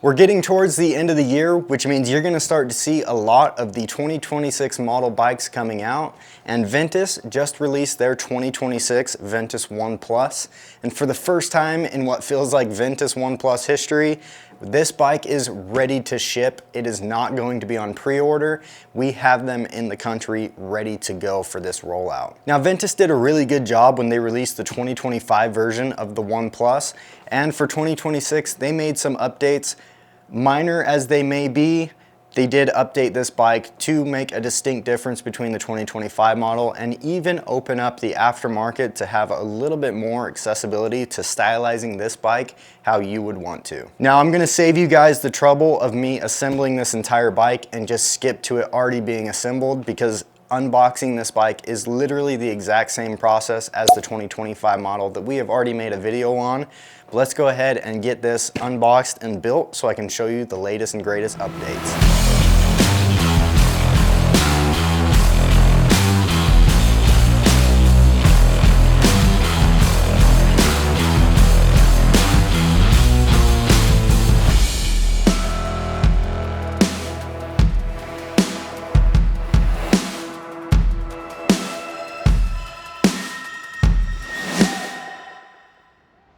We're getting towards the end of the year, which means you're gonna start to see a lot of the 2026 model bikes coming out, and Ventus just released their 2026 Ventus One Plus. And for the first time in what feels like Ventus One Plus history, this bike is ready to ship. It is not going to be on pre-order. We have them in the country ready to go for this rollout. Now, Ventus did a really good job when they released the 2025 version of the One Plus, and for 2026, they made some updates. Minor as they may be, they did update this bike to make a distinct difference between the 2025 model and even open up the aftermarket to have a little bit more accessibility to stylizing this bike how you would want to. Now, I'm gonna save you guys the trouble of me assembling this entire bike and just skip to it already being assembled, because unboxing this bike is literally the exact same process as the 2025 model that we have already made a video on. But let's go ahead and get this unboxed and built so I can show you the latest and greatest updates.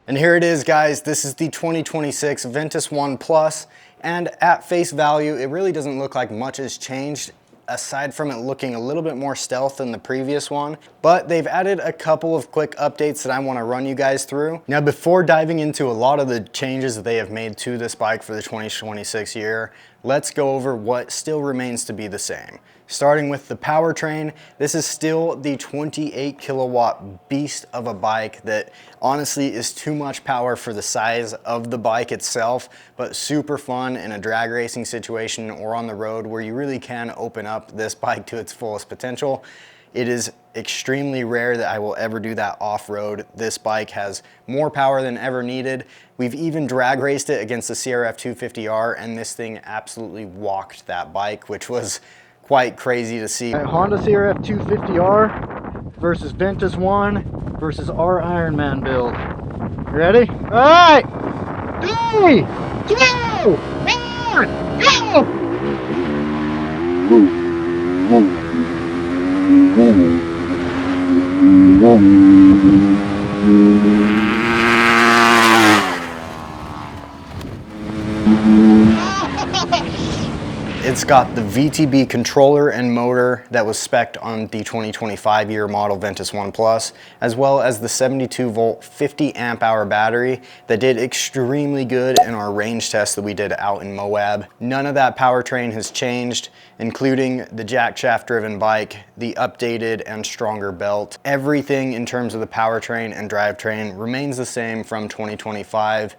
And here it is, guys. This is the 2026 Ventus One Plus, and at face value, it really doesn't look like much has changed aside from it looking a little bit more stealth than the previous one. But they've added a couple of quick updates that I want to run you guys through. Now, before diving into a lot of the changes that they have made to this bike for the 2026 year, let's go over what still remains to be the same. Starting with the powertrain, this is still the 28 kilowatt beast of a bike that honestly is too much power for the size of the bike itself, but super fun in a drag racing situation or on the road where you really can open up this bike to its fullest potential. It is extremely rare that I will ever do that off-road. This bike has more power than ever needed. We've even drag raced it against the CRF 250R, and this thing absolutely walked that bike, which was quite crazy to see. Honda CRF 250R versus Ventus One versus our Ironman build. Ready? All right! 3, 2, 1, go! It's got the VTB controller and motor that was spec'd on the 2025 year model Ventus One Plus, as well as the 72 volt 50 amp hour battery that did extremely good in our range test that we did out in Moab. None of that powertrain has changed, including the jack shaft driven bike, the updated and stronger belt. Everything in terms of the powertrain and drivetrain remains the same from 2025.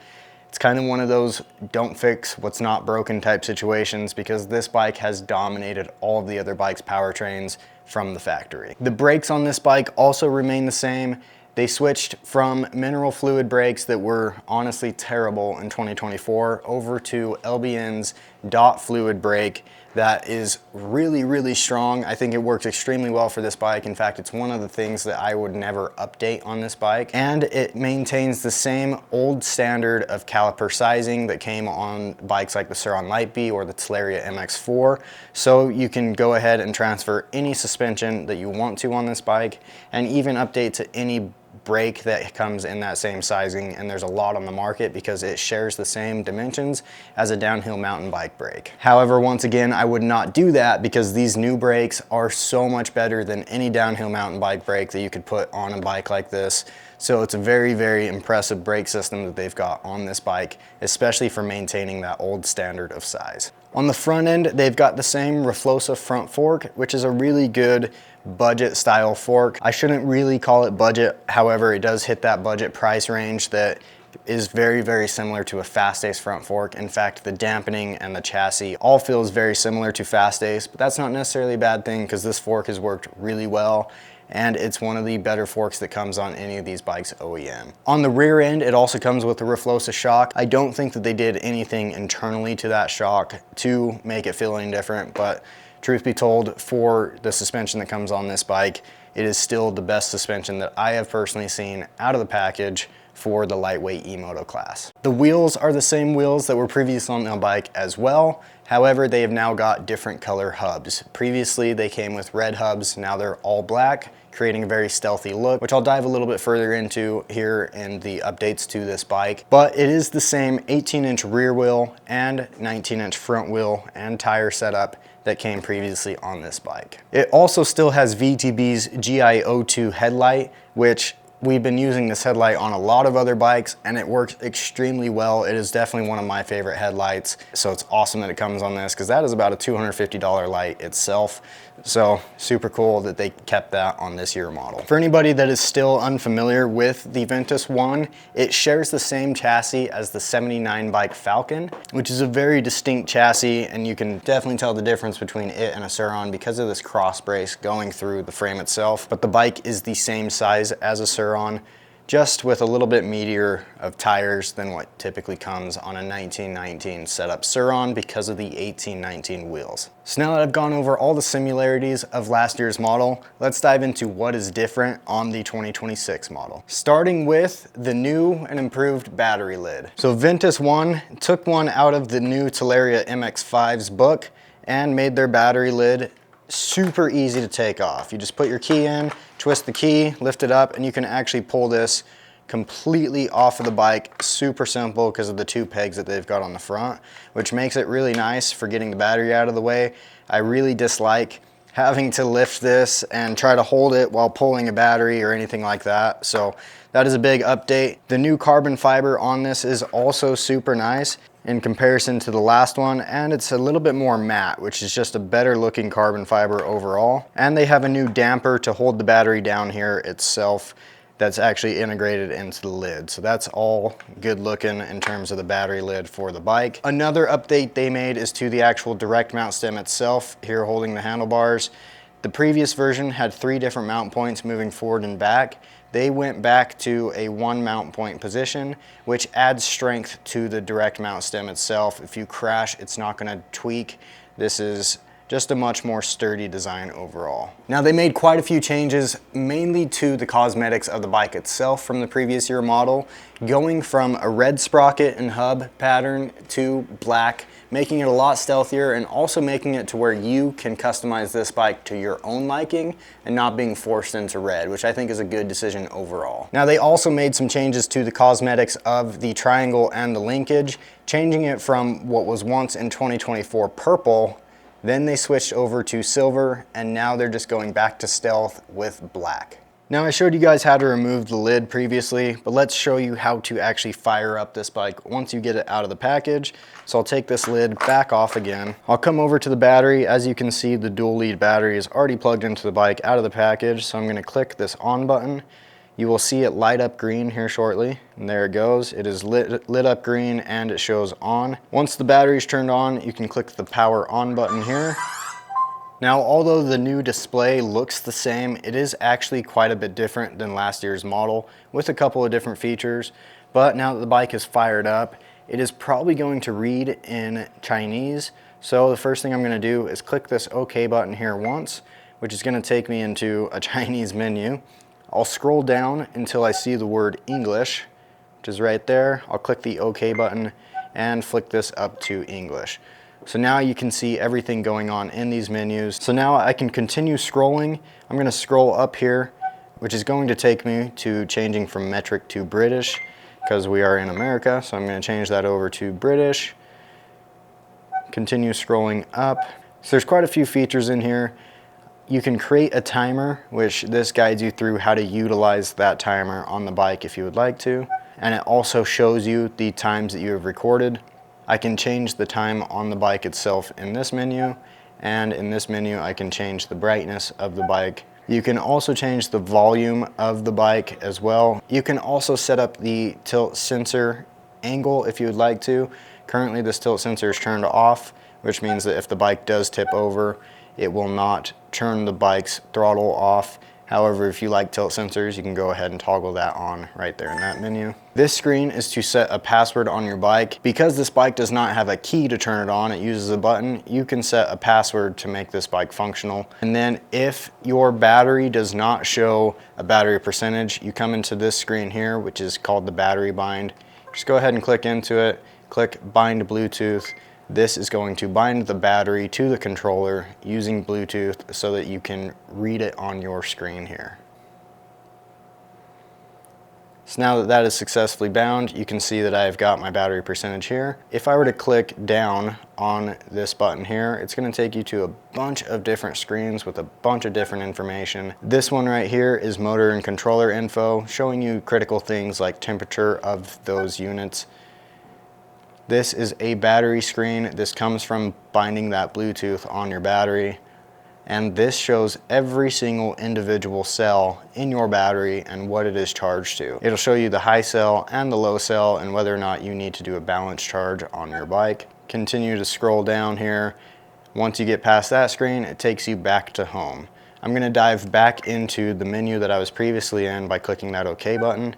It's kind of one of those don't fix what's not broken type situations, because this bike has dominated all of the other bikes' powertrains from the factory. The brakes on this bike also remain the same. They switched from mineral fluid brakes that were honestly terrible in 2024 over to LBN's dot fluid brake that is really, really strong. I think it works extremely well for this bike. In fact, it's one of the things that I would never update on this bike. And it maintains the same old standard of caliper sizing that came on bikes like the Sur-Ron Lightbee or the Teleria MX4. So you can go ahead and transfer any suspension that you want to on this bike, and even update to any brake that comes in that same sizing, and there's a lot on the market because it shares the same dimensions as a downhill mountain bike brake. However, once again, I would not do that because these new brakes are so much better than any downhill mountain bike brake that you could put on a bike like this. So it's a very, very impressive brake system that they've got on this bike, especially for maintaining that old standard of size. On the front end, they've got the same RFloXa front fork, which is a really good budget style fork. I shouldn't really call it budget, however, it does hit that budget price range that is very, very similar to a Fast Ace front fork. In fact, the dampening and the chassis all feels very similar to Fast Ace, but that's not necessarily a bad thing because this fork has worked really well, and it's one of the better forks that comes on any of these bikes OEM. On the rear end, it also comes with the RFloXa shock. I don't think that they did anything internally to that shock to make it feel any different, but truth be told, for the suspension that comes on this bike, it is still the best suspension that I have personally seen out of the package for the lightweight E-Moto class. The wheels are the same wheels that were previously on the bike as well. However, they have now got different color hubs. Previously, they came with red hubs. Now they're all black, creating a very stealthy look, which I'll dive a little bit further into here in the updates to this bike. But it is the same 18-inch rear wheel and 19-inch front wheel and tire setup that came previously on this bike. It also still has VTB's GI02 headlight, which we've been using this headlight on a lot of other bikes and it works extremely well. It is definitely one of my favorite headlights. So it's awesome that it comes on this because that is about a $250 light itself. So super cool that they kept that on this year model. For anybody that is still unfamiliar with the Ventus One, it shares the same chassis as the 79 bike Falcon, which is a very distinct chassis, and you can definitely tell the difference between it and a Sur-Ron because of this cross brace going through the frame itself. But the bike is the same size as a Sur-Ron, just with a little bit meatier of tires than what typically comes on a 1919 setup Sur-Ron because of the 1819 wheels. So now that I've gone over all the similarities of last year's model, let's dive into what is different on the 2026 model. Starting with the new and improved battery lid. So Ventus One took one out of the new Teleria MX-5's book and made their battery lid super easy to take off. You just put your key in, twist the key, lift it up, and you can actually pull this completely off of the bike. Super simple because of the two pegs that they've got on the front, which makes it really nice for getting the battery out of the way. I really dislike having to lift this and try to hold it while pulling a battery or anything like that. So that is a big update. The new carbon fiber on this is also super nice in comparison to the last one, and it's a little bit more matte, which is just a better looking carbon fiber overall. And they have a new damper to hold the battery down here itself that's actually integrated into the lid. So that's all good looking in terms of the battery lid for the bike. Another update they made is to the actual direct mount stem itself here holding the handlebars. The previous version had 3 different mount points moving forward and back. They went back to a 1 mount point position, which adds strength to the direct mount stem itself. If you crash, it's not gonna tweak. This is just a much more sturdy design overall. Now they made quite a few changes, mainly to the cosmetics of the bike itself from the previous year model, going from a red sprocket and hub pattern to black, making it a lot stealthier and also making it to where you can customize this bike to your own liking and not being forced into red, which I think is a good decision overall. Now they also made some changes to the cosmetics of the triangle and the linkage, changing it from what was once in 2024 purple. Then they switched over to silver, and now they're just going back to stealth with black. Now I showed you guys how to remove the lid previously, but let's show you how to actually fire up this bike once you get it out of the package. So I'll take this lid back off again. I'll come over to the battery. As you can see, the dual lead battery is already plugged into the bike out of the package. So I'm gonna click this on button. You will see it light up green here shortly, and there it goes. It is lit up green and it shows on. Once the battery is turned on, you can click the power on button here. Now, although the new display looks the same, it is actually quite a bit different than last year's model with a couple of different features. But now that the bike is fired up, it is probably going to read in Chinese. So the first thing I'm gonna do is click this OK button here once, which is gonna take me into a Chinese menu. I'll scroll down until I see the word English, which is right there. I'll click the OK button and flick this up to English. So now you can see everything going on in these menus. So now I can continue scrolling. I'm gonna scroll up here, which is going to take me to changing from metric to British because we are in America. So I'm gonna change that over to British. Continue scrolling up. So there's quite a few features in here. You can create a timer, which this guides you through how to utilize that timer on the bike if you would like to. And it also shows you the times that you have recorded. I can change the time on the bike itself in this menu, and in this menu I can change the brightness of the bike. You can also change the volume of the bike as well. You can also set up the tilt sensor angle if you would like to. Currently this tilt sensor is turned off, which means that if the bike does tip over, it will not turn the bike's throttle off. However, if you like tilt sensors, you can go ahead and toggle that on right there in that menu. This screen is to set a password on your bike. Because this bike does not have a key to turn it on, it uses a button, you can set a password to make this bike functional. And then if your battery does not show a battery percentage, you come into this screen here, which is called the battery bind. Just go ahead and click into it, click bind Bluetooth. This is going to bind the battery to the controller using Bluetooth so that you can read it on your screen here. So now that that is successfully bound, you can see that I've got my battery percentage here. If I were to click down on this button here, it's going to take you to a bunch of different screens with a bunch of different information. This one right here is motor and controller info, showing you critical things like temperature of those units. This is a battery screen. This comes from binding that Bluetooth on your battery. And this shows every single individual cell in your battery and what it is charged to. It'll show you the high cell and the low cell and whether or not you need to do a balance charge on your bike. Continue to scroll down here. Once you get past that screen, it takes you back to home. I'm going to dive back into the menu that I was previously in by clicking that OK button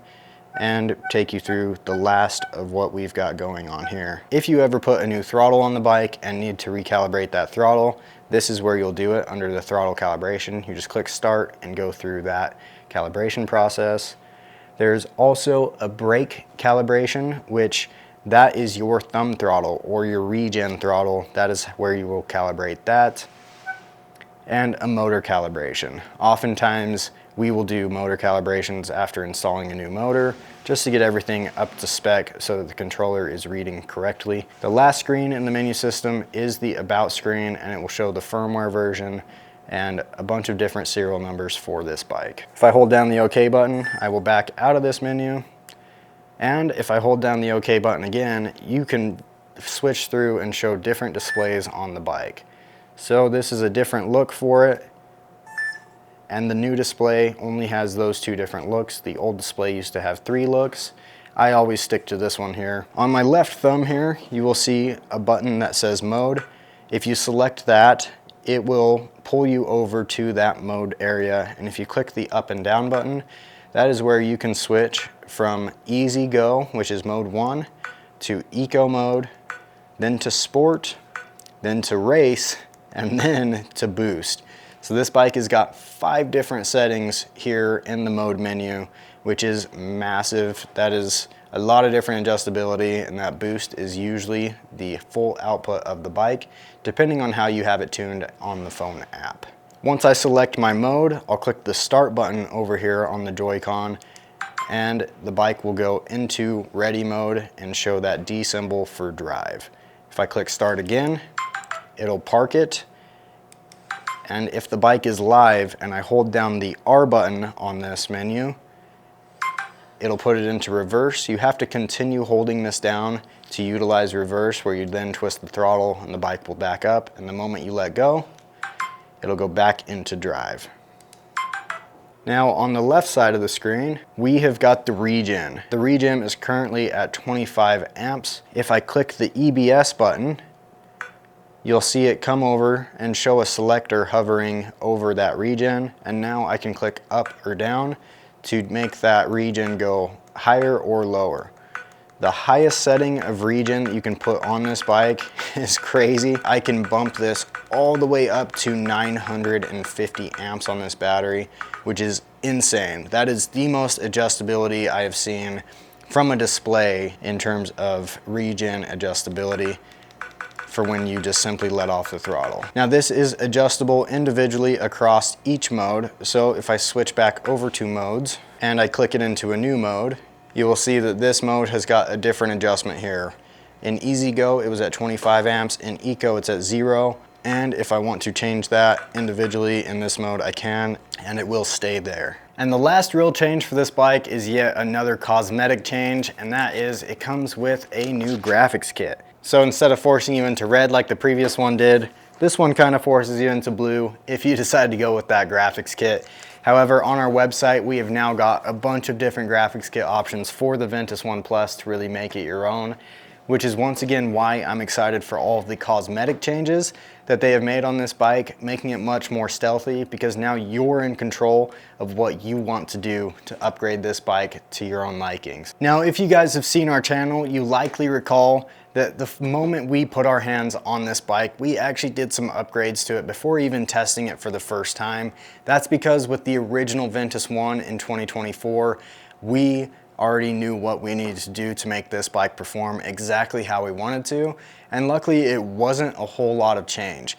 and take you through the last of what we've got going on here. If you ever put a new throttle on the bike and need to recalibrate that throttle, this is where you'll do it under the throttle calibration. You just click start and go through that calibration process. There's also a brake calibration, which that is your thumb throttle or your regen throttle. That is where you will calibrate that. And a motor calibration. Oftentimes we will do motor calibrations after installing a new motor just to get everything up to spec so that the controller is reading correctly. The last screen in the menu system is the about screen, and it will show the firmware version and a bunch of different serial numbers for this bike. If I hold down the OK button, I will back out of this menu. And if I hold down the OK button again, you can switch through and show different displays on the bike. So this is a different look for it. And the new display only has those two different looks. The old display used to have 3 looks. I always stick to this one here. On my left thumb here, you will see a button that says mode. If you select that, it will pull you over to that mode area. And if you click the up and down button, that is where you can switch from easy go, which is mode 1, to eco mode, then to sport, then to race, and then to boost. So this bike has got 5 different settings here in the mode menu, which is massive. That is a lot of different adjustability, and that boost is usually the full output of the bike, depending on how you have it tuned on the phone app. Once I select my mode, I'll click the start button over here on the Joy-Con, and the bike will go into ready mode and show that D symbol for drive. If I click start again, it'll park it. And if the bike is live and I hold down the R button on this menu, it'll put it into reverse. You have to continue holding this down to utilize reverse, where you then twist the throttle and the bike will back up. And the moment you let go, it'll go back into drive. Now on the left side of the screen, we have got the regen. The regen is currently at 25 amps. If I click the EBS button, you'll see it come over and show a selector hovering over that regen, and now I can click up or down to make that regen go higher or lower. The highest setting of regen that you can put on this bike is crazy. I can bump this all the way up to 950 amps on this battery, which is insane. That is the most adjustability I have seen from a display in terms of regen adjustability for when you just simply let off the throttle. Now this is adjustable individually across each mode. So if I switch back over to modes and I click it into a new mode, you will see that this mode has got a different adjustment here. In Easy Go, it was at 25 amps. In Eco, it's at 0. And if I want to change that individually in this mode, I can, and it will stay there. And the last real change for this bike is yet another cosmetic change, and that is it comes with a new graphics kit. So instead of forcing you into red like the previous one did, this one kind of forces you into blue if you decide to go with that graphics kit. However, on our website, we have now got a bunch of different graphics kit options for the Ventus One Plus to really make it your own. which is once again why I'm excited for all of the cosmetic changes that they have made on this bike, making it much more stealthy, because now you're in control of what you want to do to upgrade this bike to your own likings. Now, if you guys have seen our channel, you likely recall that the moment we put our hands on this bike, we actually did some upgrades to it before even testing it for the first time. That's because with the original Ventus One in 2024, we already knew what we needed to do to make this bike perform exactly how we wanted to, and luckily it wasn't a whole lot of change.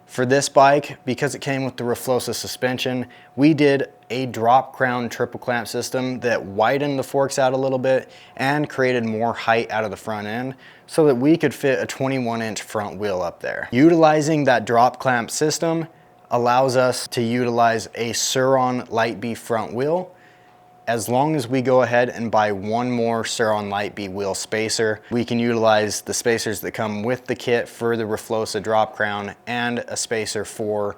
For this bike, because it came with the RFloXa suspension, we did a drop crown triple clamp system that widened the forks out a little bit and created more height out of the front end so that we could fit a 21-inch front wheel up there. Utilizing that drop clamp system allows us to utilize a Sur-On Light B front wheel. As long as we go ahead and buy one more Sur-On Light B wheel spacer, we can utilize the spacers that come with the kit for the RFloXa drop crown and a spacer for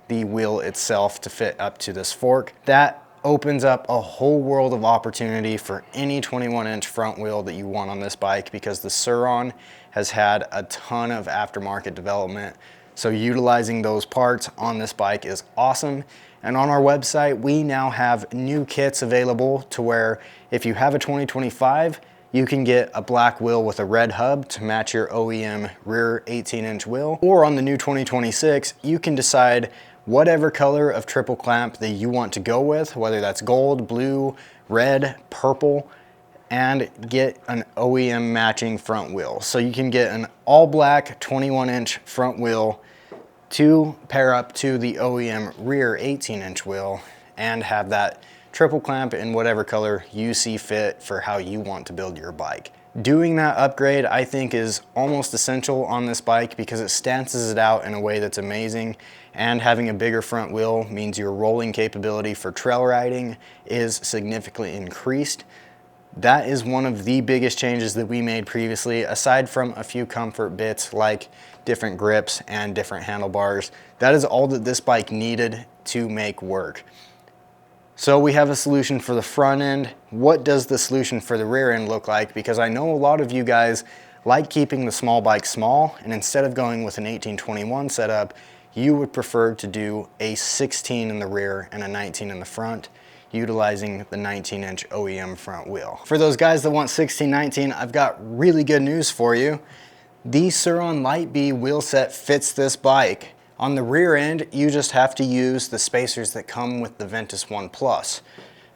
the wheel itself to fit up to this fork. That opens up a whole world of opportunity for any 21-inch front wheel that you want on this bike, because the Sur-On has had a ton of aftermarket development. So utilizing those parts on this bike is awesome. And on our website, we now have new kits available to where if you have a 2025, you can get a black wheel with a red hub to match your OEM rear 18-inch wheel. Or on the new 2026, you can decide whatever color of triple clamp that you want to go with, whether that's gold, blue, red, purple, and get an OEM matching front wheel. So you can get an all black 21-inch front wheel to pair up to the OEM rear 18-inch wheel and have that triple clamp in whatever color you see fit for how you want to build your bike. Doing that upgrade, I think, is almost essential on this bike because it stances it out in a way that's amazing, and having a bigger front wheel means your rolling capability for trail riding is significantly increased. That is one of the biggest changes that we made previously, aside from a few comfort bits like different grips and different handlebars. That is all that this bike needed to make work. So we have a solution for the front end. What does the solution for the rear end look like? Because I know a lot of you guys like keeping the small bike small, and instead of going with an 1821 setup, you would prefer to do a 16 in the rear and a 19 in the front, utilizing the 19-inch OEM front wheel. For those guys that want 16-19, I've got really good news for you. The Sur-On Light B wheel set fits this bike. On the rear end, you just have to use the spacers that come with the Ventus One Plus.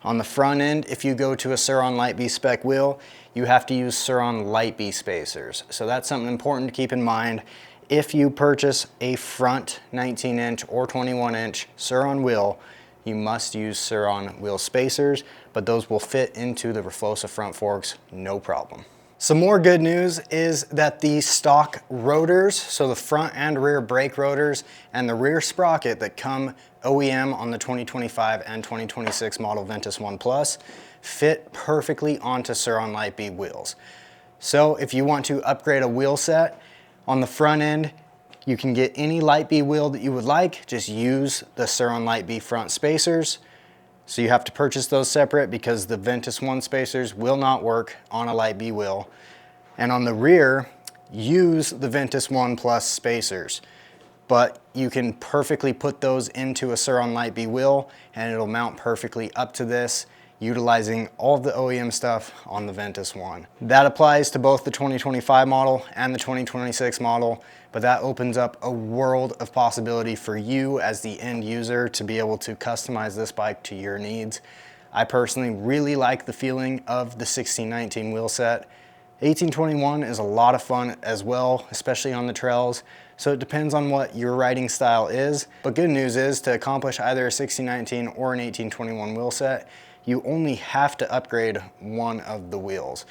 On the front end, if you go to a Sur-On Light B spec wheel, you have to use Sur-On Light B spacers. So that's something important to keep in mind. If you purchase a front 19-inch or 21-inch Sur-On wheel, you must use Sur-On wheel spacers, but those will fit into the RFloXa front forks, no problem. Some more good news is that the stock rotors, so the front and rear brake rotors and the rear sprocket that come OEM on the 2025 and 2026 model Ventus One Plus fit perfectly onto Sur-On Light B wheels. So if you want to upgrade a wheel set on the front end, you can get any Light B wheel that you would like. Just use the Sur-On Light B front spacers. So you have to purchase those separate because the Ventus One spacers will not work on a Light B wheel. And on the rear, use the Ventus One Plus spacers. But you can perfectly put those into a Sur-On Light B wheel and it'll mount perfectly up to this, utilizing all of the OEM stuff on the Ventus One. That applies to both the 2025 model and the 2026 model, but that opens up a world of possibility for you as the end user to be able to customize this bike to your needs. I personally really like the feeling of the 1619 wheel set. 1821 is a lot of fun as well, especially on the trails. So it depends on what your riding style is. But good news is, to accomplish either a 1619 or an 1821 wheel set, you only have to upgrade one of the wheels.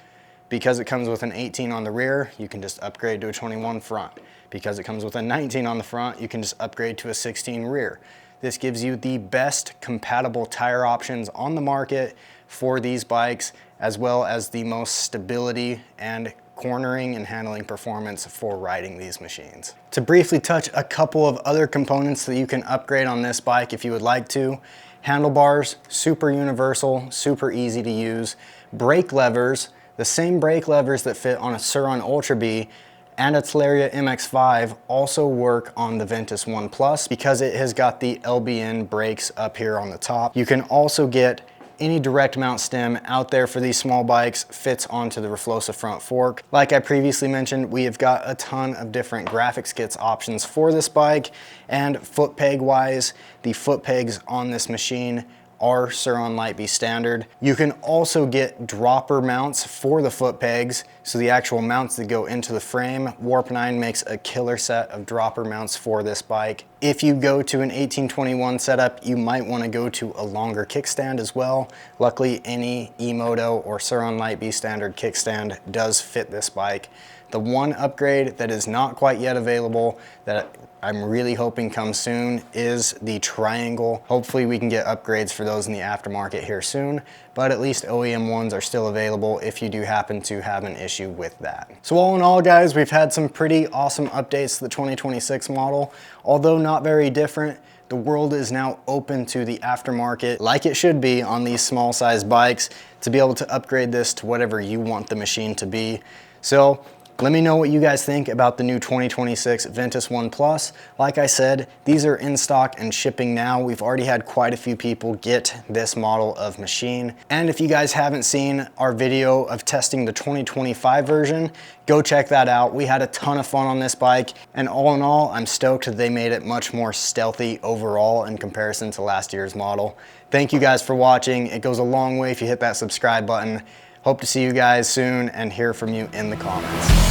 Because it comes with an 18 on the rear, you can just upgrade to a 21 front. Because it comes with a 19 on the front, you can just upgrade to a 16 rear. This gives you the best compatible tire options on the market for these bikes, as well as the most stability and cornering and handling performance for riding these machines. To briefly touch a couple of other components that you can upgrade on this bike if you would like to. Handlebars, super universal, super easy to use. Brake levers, The same brake levers that fit on a Sur-Ron Ultra B and a Teleria MX-5 also work on the Ventus One Plus because it has got the LBN brakes up here on the top. You can also get any direct mount stem out there for these small bikes, fits onto the RFloXa front fork. Like I previously mentioned, we have got a ton of different graphics kits options for this bike, and foot peg wise, the foot pegs on this machine are Sur-Ron Light B standard. You can also get dropper mounts for the foot pegs, so the actual mounts that go into the frame. Warp 9 makes a killer set of dropper mounts for this bike. If you go to an 1821 setup, you might want to go to a longer kickstand as well. Luckily, any Moto or Sur-Ron Light B standard kickstand does fit this bike. The one upgrade that is not quite yet available that I'm really hoping comes soon is the triangle. Hopefully we can get upgrades for those in the aftermarket here soon, but at least OEM ones are still available if you do happen to have an issue with that. So all in all, guys, we've had some pretty awesome updates to the 2026 model. Although not very different, the world is now open to the aftermarket like it should be on these small size bikes to be able to upgrade this to whatever you want the machine to be. So let me know what you guys think about the new 2026 Ventus One Plus. Like I said, these are in stock and shipping now. We've already had quite a few people get this model of machine. And if you guys haven't seen our video of testing the 2025 version, go check that out. We had a ton of fun on this bike, and all in all, I'm stoked that they made it much more stealthy overall in comparison to last year's model. Thank you guys for watching. It goes a long way if you hit that subscribe button. Hope to see you guys soon and hear from you in the comments.